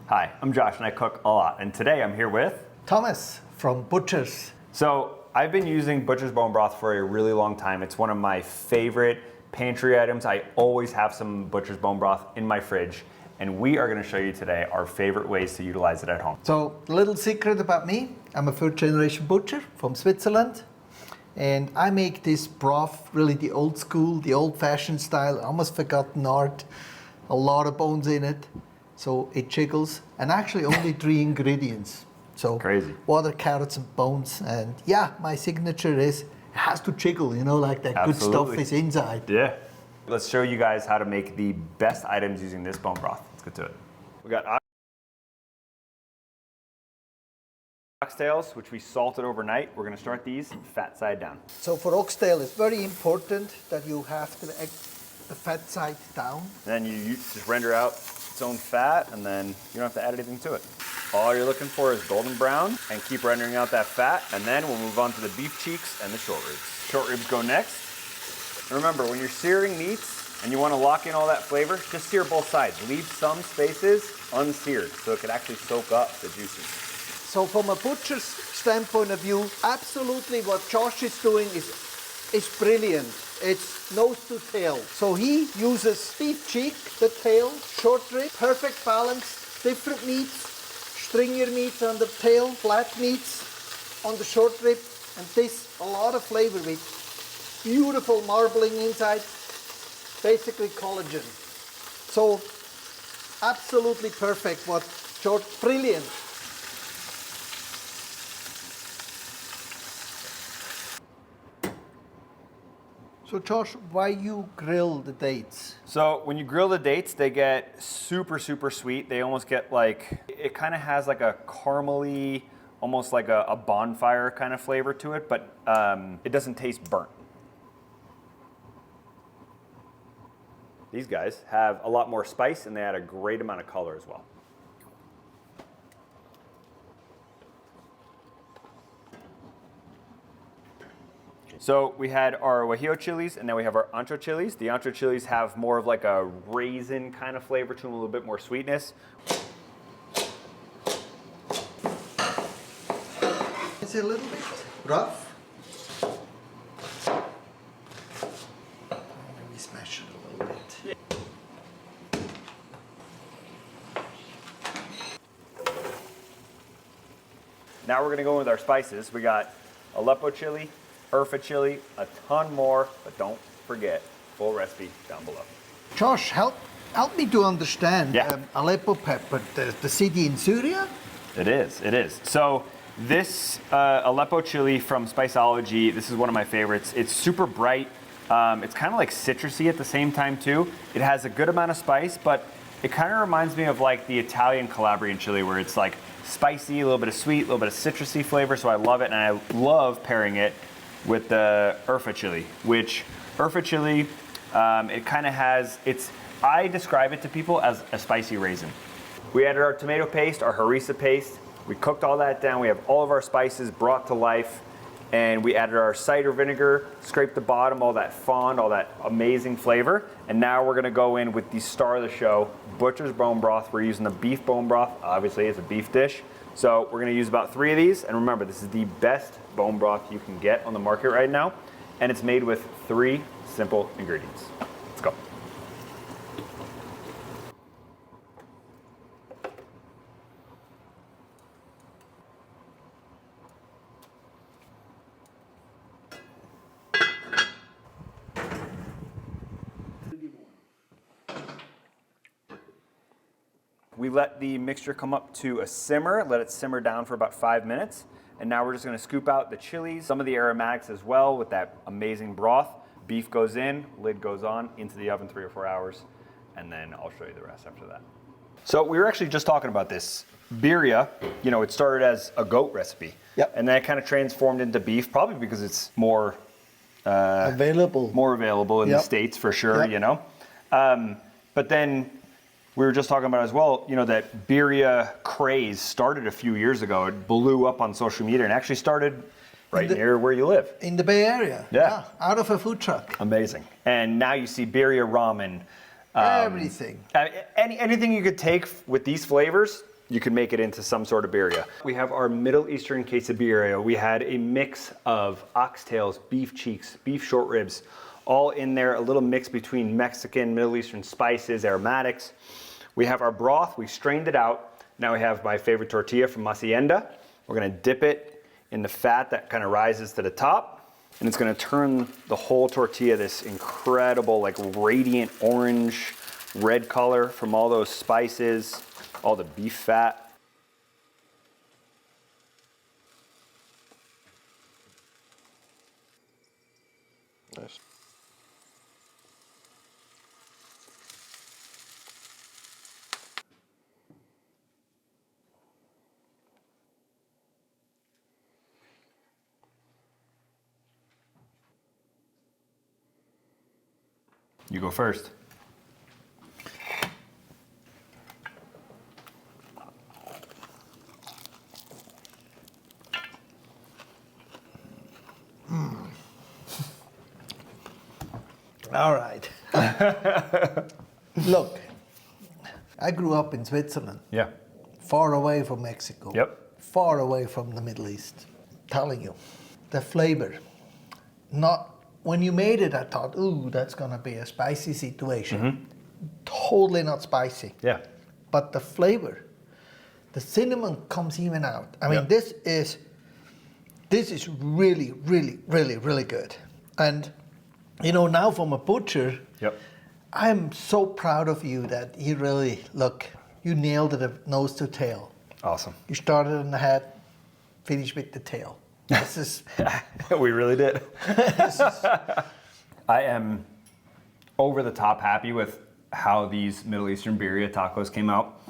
Hi, I'm Josh and I cook a lot, and today I'm here with Thomas from Butcher's. So I've been using Butcher's Bone Broth for a really long time. It's one of my favorite pantry items. I always have some Butcher's Bone Broth in my fridge, and we are going to show you today our favorite ways to utilize it at home. So, a little secret about me, I'm a third generation butcher from Switzerland, and I make this broth really the old school, the old fashioned style, almost forgotten art, a lot of bones in it, so it jiggles, and actually only 3 ingredients. So crazy. Water, carrots, and bones. And yeah, my signature is it has to jiggle, you know, like that Absolutely. good stuff is inside. Yeah. Let's show you guys how to make the best items using this bone broth. Let's get to it. We got oxtails, which we salted overnight. We're going to start these fat side down. So for oxtail, it's very important that you have the fat side down. Then you just render out its own fat, and then you don't have to add anything to it. All you're looking for is golden brown, and keep rendering out that fat, and then we'll move on to the beef cheeks and the short ribs. Short ribs go next. And remember, when you're searing meats and you want to lock in all that flavor, just sear both sides. Leave some spaces unseared so it can actually soak up the juices. So from a butcher's standpoint of view, absolutely what Josh is doing is brilliant. It's nose to tail. So he uses beef cheek, the tail, short rib, perfect balance, different meats, stringier meats on the tail, flat meats on the short rib, and this a lot of flavor with beautiful marbling inside, basically collagen. So absolutely perfect. What George, brilliant. So Josh, why you grill the dates? So when you grill the dates, they get super, super sweet. They almost get like, it kind of has like a caramely, almost like a bonfire kind of flavor to it, but it doesn't taste burnt. These guys have a lot more spice and they add a great amount of color as well. So we had our guajillo chilies, and then we have our ancho chilies. The ancho chilies have more of like a raisin kind of flavor to them, a little bit more sweetness. It's a little bit rough. Let me smash it a little bit. Now we're gonna go in with our spices. We got Aleppo chili, Urfa chili, a ton more, but don't forget, full recipe down below. Josh, help me to understand. Yeah. Aleppo pepper, the city in Syria? It is. So this Aleppo chili from Spiceology, this is one of my favorites. It's super bright. It's kind of like citrusy at the same time too. It has a good amount of spice, but it kind of reminds me of like the Italian Calabrian chili where it's like spicy, a little bit of sweet, a little bit of citrusy flavor. So I love it, and I love pairing it with the Urfa chili, which Urfa chili, it kind of has, I describe it to people as a spicy raisin. We added our tomato paste, our harissa paste. We cooked all that down. We have all of our spices brought to life, and we added our cider vinegar, scraped the bottom, all that fond, all that amazing flavor. And now we're gonna go in with the star of the show, Butcher's Bone Broth. We're using the beef bone broth. Obviously, it's a beef dish. So we're gonna use about 3 of these. And remember, this is the best bone broth you can get on the market right now. And it's made with 3 simple ingredients. Let's go. We let the mixture come up to a simmer, let it simmer down for about 5 minutes. And now we're just gonna scoop out the chilies, some of the aromatics as well with that amazing broth. Beef goes in, lid goes on, into the oven 3 or 4 hours, and then I'll show you the rest after that. So we were actually just talking about this. Birria, you know, it started as a goat recipe. Yep. And then it kind of transformed into beef, probably because it's more available in the States for sure, Yep. you know. But then we were just talking about as well, you know, that birria craze started a few years ago. It blew up on social media and actually started right near where you live. In the Bay Area. Yeah. Out of a food truck. Amazing. And now you see birria ramen. Everything. Anything you could take with these flavors, you can make it into some sort of birria. We have our Middle Eastern quesadilla. We had a mix of oxtails, beef cheeks, beef short ribs, all in there, a little mix between Mexican, Middle Eastern spices, aromatics. We have our broth, we strained it out. Now we have my favorite tortilla from Hacienda. We're gonna dip it in the fat that kind of rises to the top, and it's gonna turn the whole tortilla this incredible, like radiant orange, red color from all those spices, all the beef fat. Nice. You go first. All right. Look, I grew up in Switzerland, Yeah. far away from Mexico. Yep. Far away from the Middle East. Telling you, the flavor. Not when you made it, I thought, ooh, that's gonna be a spicy situation. Totally not spicy. Yeah. But the flavor, the cinnamon comes even out. I mean, Yep. this is really, really, really, really good. And you know, now from a butcher, Yep. I'm so proud of you that you really, look, you nailed it nose to tail. Awesome. You started in the head, finished with the tail. This is, We really did. this is I am over the top happy with how these Middle Eastern birria tacos came out.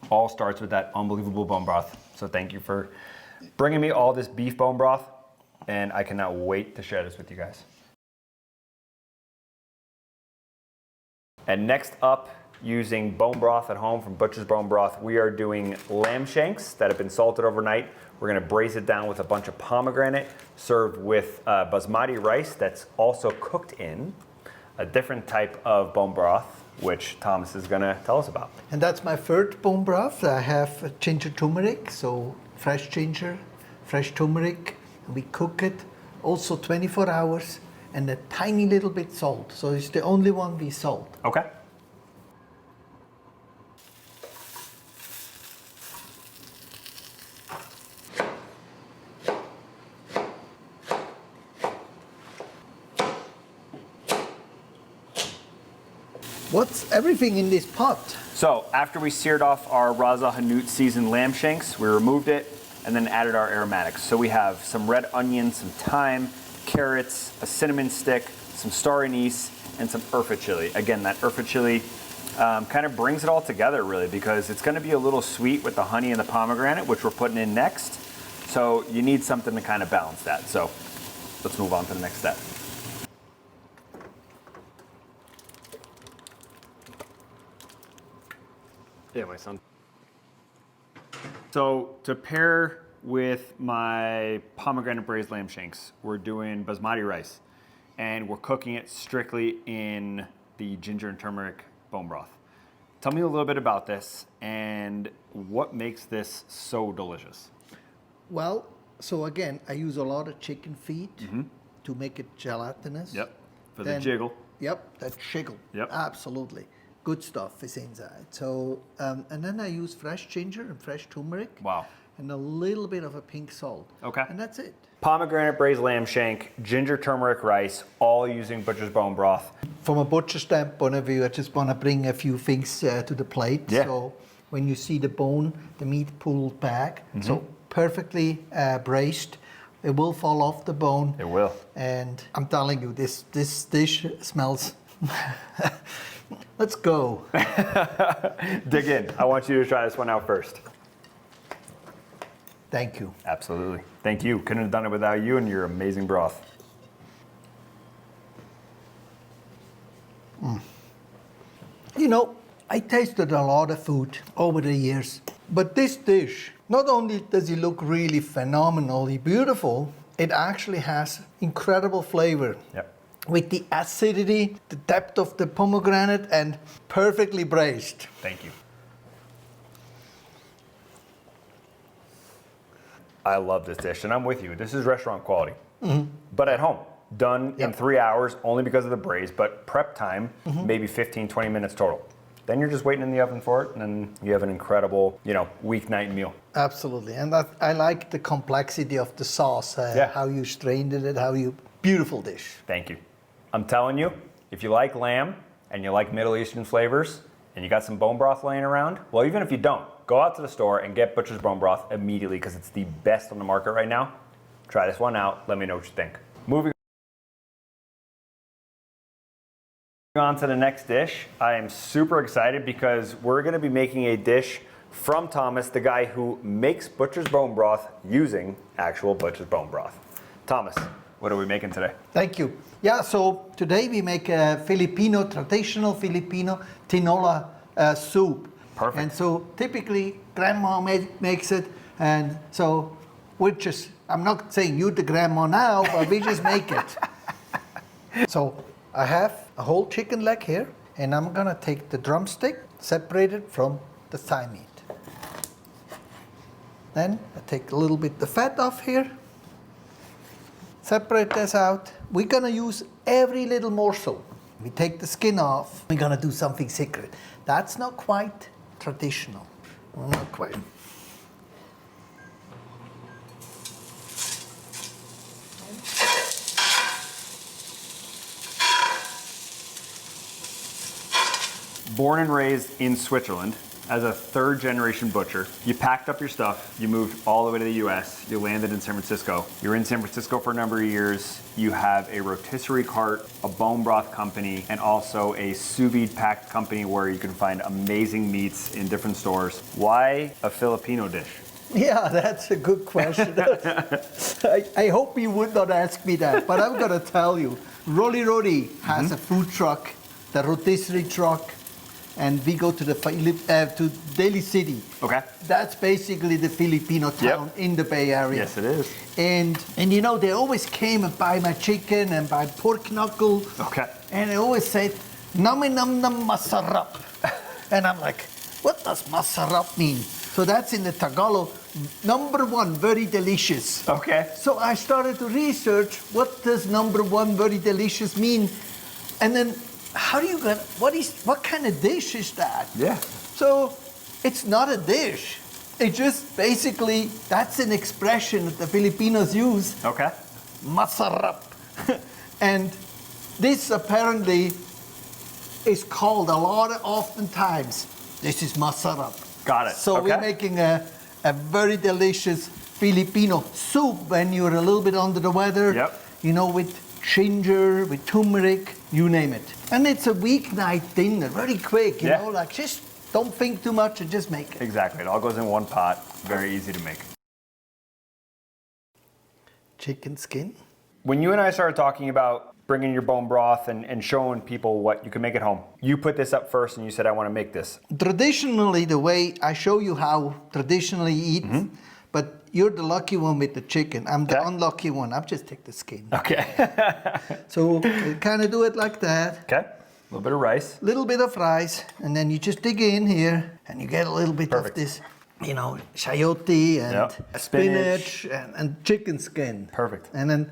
All starts with that unbelievable bone broth. So thank you for bringing me all this beef bone broth, and I cannot wait to share this with you guys. And next up, using bone broth at home from Butcher's Bone Broth, we are doing lamb shanks that have been salted overnight. We're gonna braise it down with a bunch of pomegranate, served with basmati rice that's also cooked in a different type of bone broth, which Thomas is gonna tell us about. And that's my third bone broth. I have ginger turmeric, so fresh ginger, fresh turmeric. And we cook it also 24 hours and a tiny little bit salt. So it's the only one we salt. Okay. What's everything in this pot? So after we seared off our Raza Hanut seasoned lamb shanks, we removed it and then added our aromatics. So we have some red onion, some thyme, carrots, a cinnamon stick, some star anise, and some urfa chili. Again, that urfa chili kind of brings it all together really, because it's gonna be a little sweet with the honey and the pomegranate, which we're putting in next. So you need something to kind of balance that. So let's move on to the next step. Yeah, my son. So to pair with my pomegranate braised lamb shanks, we're doing basmati rice, and we're cooking it strictly in the ginger and turmeric bone broth. Tell me a little bit about this and what makes this so delicious. Well, so again, I use a lot of chicken feet to make it gelatinous. Yep, for the Then- jiggle. Yep, that jiggle. Yep. Absolutely. Good stuff is inside. So, and then I use fresh ginger and fresh turmeric. Wow. And a little bit of a pink salt. Okay. And that's it. Pomegranate braised lamb shank, ginger turmeric rice, all using Butcher's Bone Broth. From a butcher standpoint of view, I just want to bring a few things to the plate. Yeah. So when you see the bone, the meat pulled back, so perfectly braised. It will fall off the bone. It will. And I'm telling you, this dish smells. Let's go. Dig in. I want you to try this one out first. Thank you. Absolutely. Thank you. Couldn't have done it without you and your amazing broth. You know, I tasted a lot of food over the years, but this dish, not only does it look really phenomenally beautiful, it actually has incredible flavor. Yep. With the acidity, the depth of the pomegranate, and perfectly braised. Thank you. I love this dish, and I'm with you. This is restaurant quality, but at home. Done in 3 hours only because of the braise, but prep time, maybe 15, 20 minutes total. Then you're just waiting in the oven for it, and then you have an incredible, weeknight meal. Absolutely, and I like the complexity of the sauce, how you strained it, beautiful dish. Thank you. I'm telling you, if you like lamb and you like Middle Eastern flavors, and you got some bone broth laying around, well, even if you don't, go out to the store and get Butcher's Bone Broth immediately because it's the best on the market right now. Try this one out. Let me know what you think. Moving on to the next dish, I am super excited because we're going to be making a dish from Thomas, the guy who makes Butcher's Bone Broth using actual Butcher's Bone Broth. Thomas, what are we making today? Thank you. Yeah, so today we make a traditional Filipino tinola soup. Perfect. And so typically grandma makes it, and so I'm not saying you the grandma now, but we just make it. So I have a whole chicken leg here, and I'm gonna take the drumstick, separate it from the thigh meat. Then I take a little bit the fat off here, separate this out. We're gonna use every little morsel. We take the skin off. We're gonna do something secret. That's not quite traditional. Well, not quite. Born and raised in Switzerland as a third generation butcher, you packed up your stuff, you moved all the way to the US, you landed in San Francisco. You're in San Francisco for a number of years. You have a rotisserie cart, a bone broth company, and also a sous vide packed company where you can find amazing meats in different stores. Why a Filipino dish? Yeah, that's a good question. I hope you would not ask me that, but I'm gonna tell you. Rolly has a food truck, the rotisserie truck, and we go to to Daly City. Okay. That's basically the Filipino town in the Bay Area. Yes, it is. And they always came and buy my chicken and buy pork knuckle. Okay. And they always said, "Nami nam nam masarap." And I'm like, what does masarap mean? So that's in the Tagalog, number one, very delicious. Okay. So I started to research what does number one, very delicious mean, and then what kind of dish is that? Yeah. So it's not a dish. It just basically, that's an expression that the Filipinos use. Okay. Masarap. And this apparently is called oftentimes, this is masarap. Got it. So okay. we're making a very delicious Filipino soup when you're a little bit under the weather. Yep. With ginger, with turmeric, you name it. And it's a weeknight dinner, very quick, you know, like just don't think too much and just make it. Exactly. It all goes in one pot. Very easy to make. Chicken skin. When you and I started talking about bringing your bone broth and showing people what you can make at home, you put this up first and you said, I want to make this. Traditionally, the way I show you how traditionally eat, but you're the lucky one with the chicken. I'm the unlucky one. I'll just take the skin. Okay. So kind of do it like that. Okay. A little bit of rice. Little bit of rice, and then you just dig in here, and you get a little bit of this, chayote and spinach and chicken skin. Perfect. And then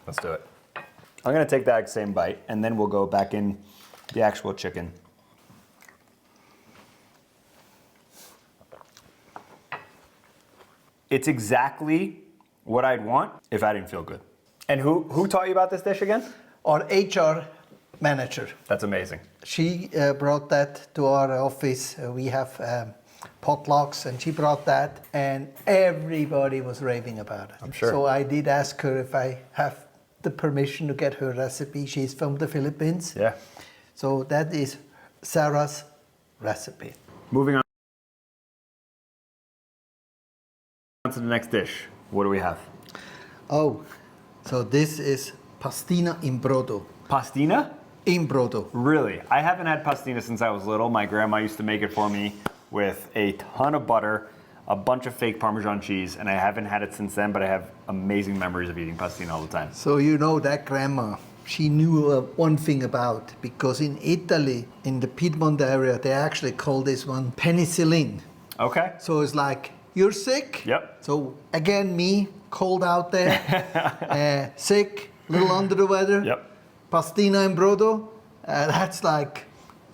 let's do it. I'm gonna take that same bite, and then we'll go back in the actual chicken. It's exactly what I'd want if I didn't feel good. And who taught you about this dish again? our HR manager. That's amazing. She brought that to our office. We have potlucks, and she brought that, and everybody was raving about it. I'm sure. So I did ask her if I have the permission to get her recipe. She's from the Philippines. Yeah. So that is Sarah's recipe. Moving on to the next dish. What do we have? Oh, so this is pastina in brodo. Pastina? In brodo. Really? I haven't had pastina since I was little. My grandma used to make it for me with a ton of butter, a bunch of fake Parmesan cheese, and I haven't had it since then, but I have amazing memories of eating pastina all the time. So you know that grandma, she knew one thing about, because in Italy, in the Piedmont area, they actually call this one penicillin. Okay. So it's like You're sick. Yep. So again, me, cold out there, sick, little under the weather. Yep. Pastina and brodo, that's like,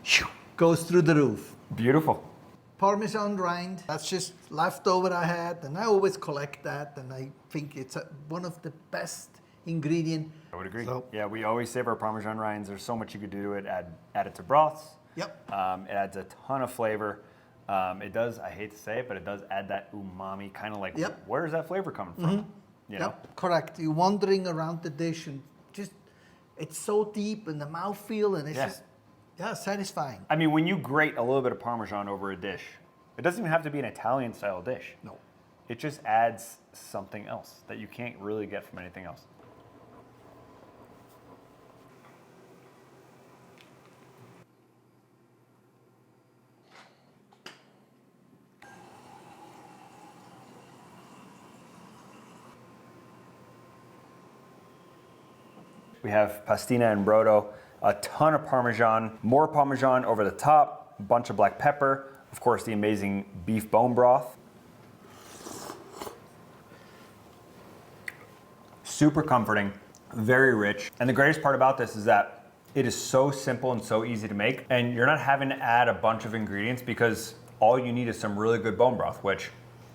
phew, goes through the roof. Beautiful. Parmesan rind, that's just leftover I had, and I always collect that, and I think it's one of the best ingredient. I would agree. So- Yeah, we always save our Parmesan rinds. There's so much you could do to it. Add it to broths. Yep. It adds a ton of flavor. It does, I hate to say it, but it does add that umami, kind of like, Yep. where's that flavor coming from? You know? Yep, correct. You're wandering around the dish and just, it's so deep in the mouthfeel, and it's Yeah. just, satisfying. I mean, when you grate a little bit of Parmesan over a dish, it doesn't even have to be an Italian style dish. No. It just adds something else that you can't really get from anything else. We have pastina and brodo, a ton of Parmesan, more Parmesan over the top, a bunch of black pepper, of course the amazing beef bone broth. Super comforting, very rich. And the greatest part about this is that it is so simple and so easy to make, and you're not having to add a bunch of ingredients because all you need is some really good bone broth, which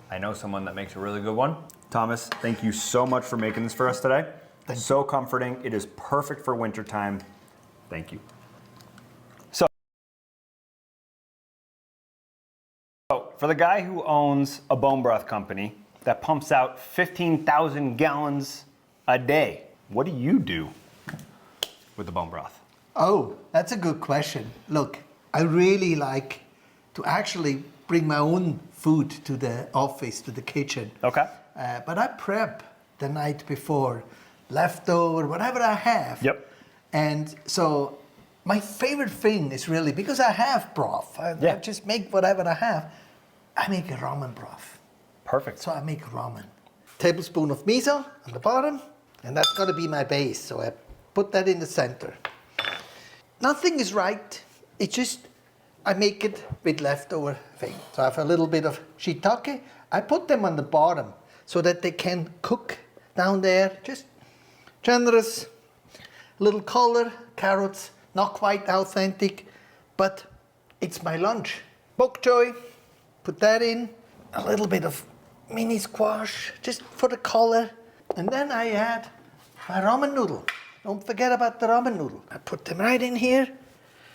I know someone that makes a really good one. Thomas, thank you so much for making this for us today. So comforting. It is perfect for wintertime. Thank you. So, for the guy who owns a bone broth company that pumps out 15,000 gallons a day, what do you do with the bone broth? Oh, that's a good question. Look, I really like to actually bring my own food to the office, to the kitchen. Okay. But I prep the night before, leftover, whatever I have. Yep. And so my favorite thing is really, because I have broth, I just make whatever I have, I make a ramen broth. Perfect. So I make ramen. Tablespoon of miso on the bottom, and that's got to be my base. So I put that in the center. Nothing is right. It's just, I make it with leftover thing. So I have a little bit of shiitake. I put them on the bottom so that they can cook down there. Just generous, little color, carrots, not quite authentic, but it's my lunch. Bok choy, put that in, a little bit of mini squash, just for the color. And then I add my ramen noodle. Don't forget about the ramen noodle. I put them right in here.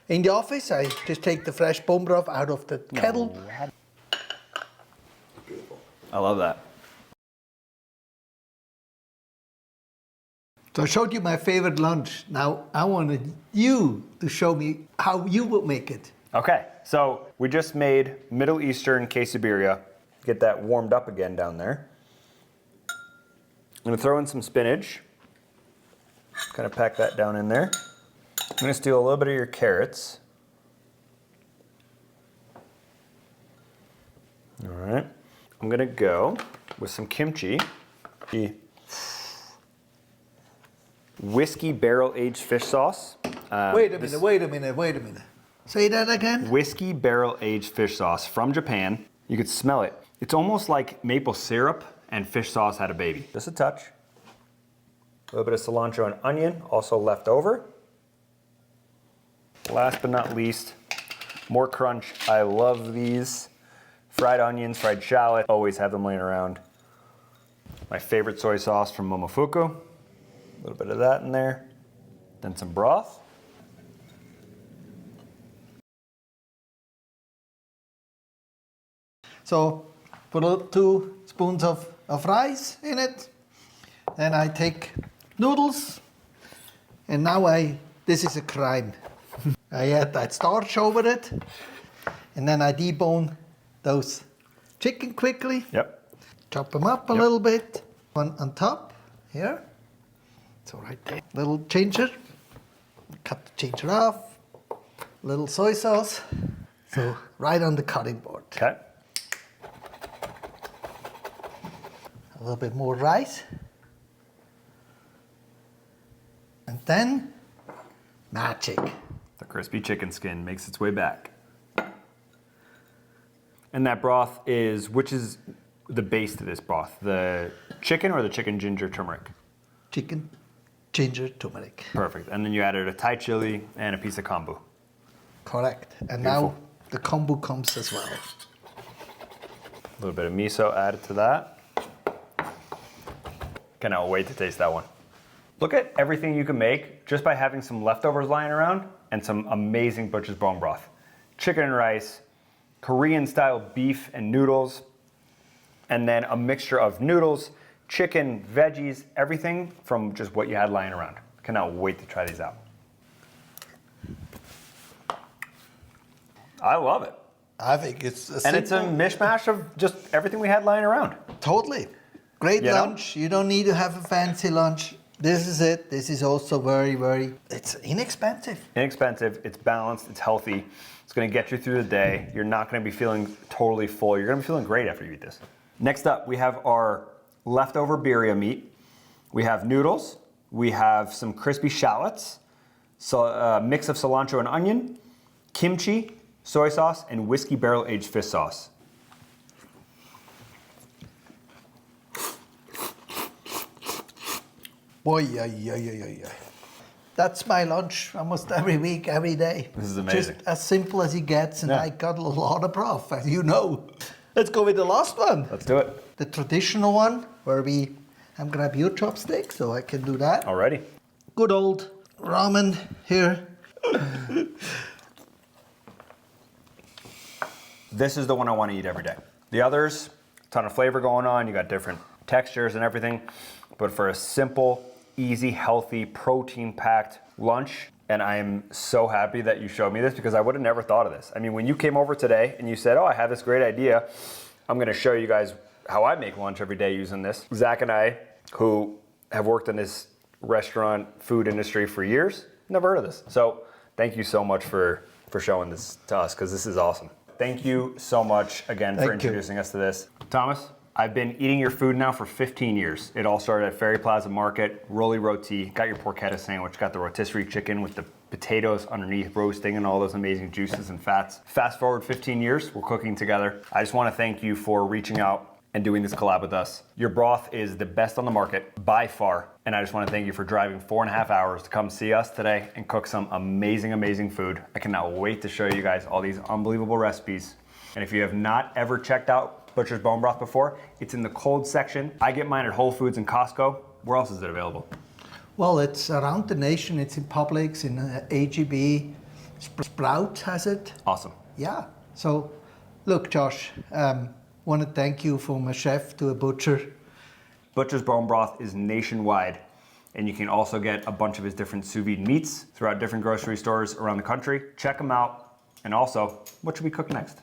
In the office, I just take the fresh bone broth out of the kettle. I love that. So I showed you my favorite lunch. Now I wanted you to show me how you would make it. Okay, so we just made Middle Eastern quesadilla. Get that warmed up again down there. I'm gonna throw in some spinach. Kind of pack that down in there. I'm gonna steal a little bit of your carrots. All right, I'm gonna go with some kimchi. The whiskey barrel aged fish sauce. Wait a minute. Say that again. Whiskey barrel aged fish sauce from Japan. You could smell it. It's almost like maple syrup and fish sauce had a baby. Just a touch. A little bit of cilantro and onion, also left over. Last but not least, more crunch. I love these. Fried onions, fried shallot, always have them laying around. My favorite soy sauce from Momofuku. A little bit of that in there. Then some broth. So put 2 spoons of rice in it. Then I take noodles. And now this is a crime. I add that starch over it. And then I debone those chicken quickly. Yep. Chop them up a little bit. One on top here. So right there. Little ginger. Cut the ginger off. Little soy sauce. So right on the cutting board. Okay. A little bit more rice. And then magic. The crispy chicken skin makes its way back. And that broth is, which is the base to this broth? The chicken or the chicken ginger turmeric? Chicken, ginger, turmeric. Perfect. And then you added a Thai chili and a piece of kombu. Correct. And Beautiful. now the kombu comes as well. A little bit of miso added to that. Cannot wait to taste that one. Look at everything you can make just by having some leftovers lying around and some amazing butcher's bone broth. Chicken and rice, Korean style beef and noodles, and then a mixture of noodles, chicken, veggies, everything from just what you had lying around. Cannot wait to try these out. I love it. I think it's a And it's a mishmash of just everything we had lying around. Totally. Great You know? lunch. You don't need to have a fancy lunch. This is it. This is also very, it's inexpensive. Inexpensive, it's balanced, it's healthy. It's gonna get you through the day. You're not gonna be feeling totally full. You're gonna be feeling great after you eat this. Next up, we have our leftover birria meat. We have noodles. We have some crispy shallots, so a mix of cilantro and onion, kimchi, soy sauce, and whiskey barrel-aged fish sauce. Boy. That's my lunch almost every week, every day. This is amazing. Just as simple as it gets, and Yeah. I got a lot of broth, as you know. Let's go with the last one. Let's do it. The traditional one, where I'm gonna have your chopstick, so I can do that. Alrighty. Good old ramen here. This is the one I want to eat every day. The others, a ton of flavor going on. You got different textures and everything. But for a simple, easy, healthy, protein-packed lunch, and I am so happy that you showed me this because I would have never thought of this. I mean, when you came over today and you said, oh, I have this great idea, I'm going to show you guys how I make lunch every day using this. Zach and I, who have worked in this restaurant food industry for years, never heard of this. So thank you so much for showing this to us because this is awesome. Thank you so much again for Thank you. introducing us to this. Thomas, I've been eating your food now for 15 years. It all started at Ferry Plaza Market, Rolly Roti, got your porchetta sandwich, got the rotisserie chicken with the potatoes underneath roasting and all those amazing juices and fats. Fast forward 15 years, we're cooking together. I just want to thank you for reaching out and doing this collab with us. Your broth is the best on the market by far. And I just want to thank you for driving 4.5 hours to come see us today and cook some amazing, amazing food. I cannot wait to show you guys all these unbelievable recipes. And if you have not ever checked out Butcher's Bone Broth before, it's in the cold section. I get mine at Whole Foods and Costco. Where else is it available? Well, it's around the nation. It's in Publix, in AGB. Sprout has it. Awesome. Yeah. So, look, Josh, want to thank you from a chef to a butcher. Butcher's Bone Broth is nationwide, and you can also get a bunch of his different sous vide meats throughout different grocery stores around the country. Check them out. And also, what should we cook next?